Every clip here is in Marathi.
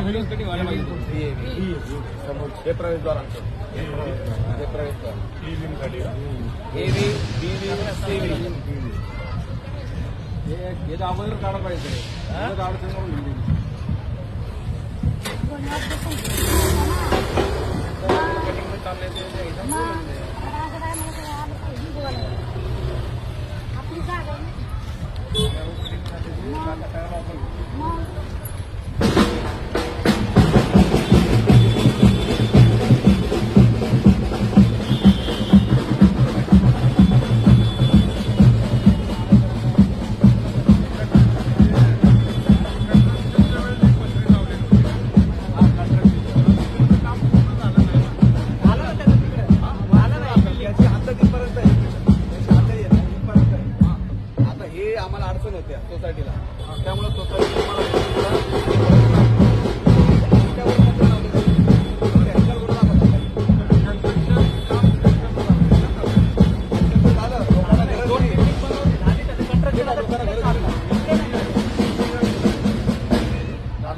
हे प्रवेशद्वार आमचं हे प्रवेशद्वार एव्ही बीव्ही सीव्ही हे अगोदर काढा पाहिजे अडचण आम्हाला अडचण होत्या सोसायटीला त्यामुळे सोसायटी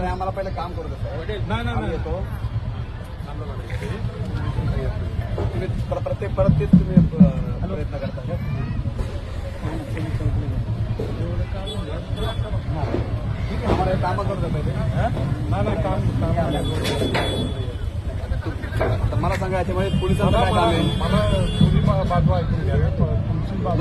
आम्हाला पहिले काम करू नाही येतो तुम्ही प्रत्येक परत तेच तुम्ही प्रयत्न करता का ठीक आहे आम्हाला काम करतो पहिले तर मला सांगा याच्यामुळे पोलिसांचं काय काम आहे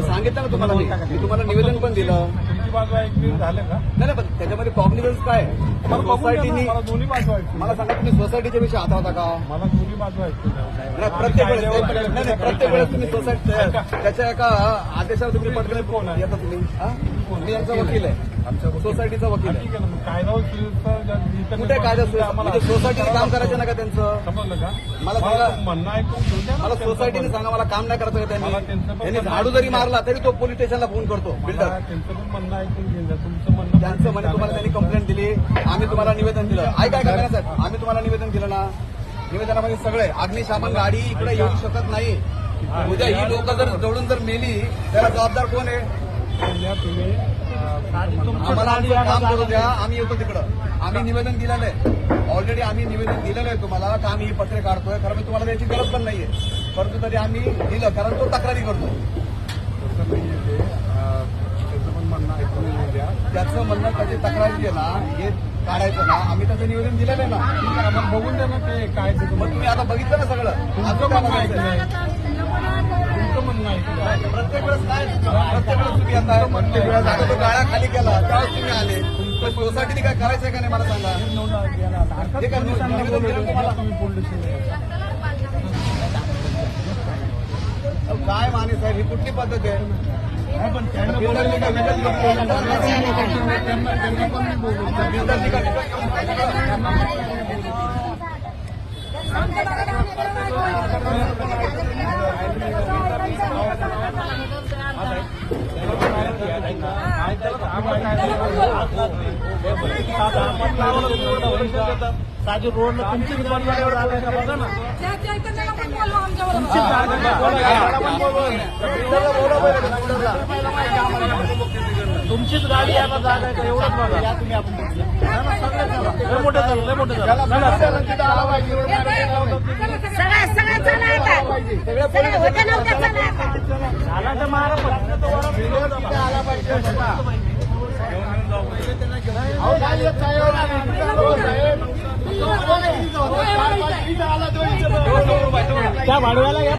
सांगितलं ना तुम्हाला मी तुम्हाला निवेदन पण दिलं बाजू ऐकली झालं का नाही पण त्याच्यामध्ये कॉग्निझन्स काय सोसायटीनी दोन्ही बाजू ऐकली मला सांगा तुम्ही सोसायटीच्या विषयी हातावता का मला दोन्ही बाजू ऐकली प्रत्येक वेळेस नाही प्रत्येक वेळेस तुम्ही सोसायटी त्याच्या एका आदेशावर तुम्ही पडले कोण येता तुम्ही मी यांचा वकील आहे आमच्या सोसायटीचा वकील आहे कायदा कुठे कायदा म्हणजे सोसायटीने काम करायचं ना का त्यांचं समजलं का मला सांगा म्हणणं ऐकून मला सोसायटीने सांगा मला काम नाही करायचं का त्यांनी झाडू जरी मारला तरी तो पोलीस स्टेशनला फोन करतो बिल्डर त्यांचं पण म्हणणं ऐकून घेऊन तुमचं म्हणणं त्यांचं म्हणे तुम्हाला त्यांनी कंप्लेंट दिली आम्ही तुम्हाला निवेदन दिलं ऐका काय साहेब आम्ही तुम्हाला निवेदन दिलं ना निवेदनामध्ये सगळे अग्निशामन गाडी इकडे येऊ शकत नाही उद्या ही लोक जर जवळून जर मेली त्याला जबाबदार कोण आहे आम्हाला आमचं काम करू द्या आम्ही येतो तिकडं आम्ही निवेदन दिलेलं आहे ऑलरेडी आम्ही निवेदन दिलेलं आहे तुम्हाला का आम्ही ही पत्रे काढतोय खरं मी तुम्हाला त्याची गरज पण नाहीये परंतु तरी आम्ही दिलं कारण तो तक्रारी करतो त्याचं म्हणणं त्याची तक्रारी आहे ना हे काढायचं ना आम्ही त्याचं निवेदन दिलेलं आहे ना आम्हाला बघून द्या ना ते काय मग तुम्ही आता बघितलं ना सगळं तुमचं म्हणणं ऐकलं प्रत्येक वेळेस काय प्रत्येक वेळेस तुम्ही आता प्रत्येक वेळेस आता तो गाळा खाली केला त्यावेळेस तुम्ही आले सोसायटीने काय करायचंय का नाही मला सांगा हे काय निवेदन दिलं तुम्हाला काय माने साहेब ही कुठली पद्धत आहे पण साजू रोडला तुमचीच बनवायवर आलं का बघा ना तुमचीच गाडी यायला जागा आहे का एवढंच बघा या तुम्ही आपण लय मोठं झालं लय मोठं झालं झाला तर मारा आला पाहिजे त्या भाडव्याला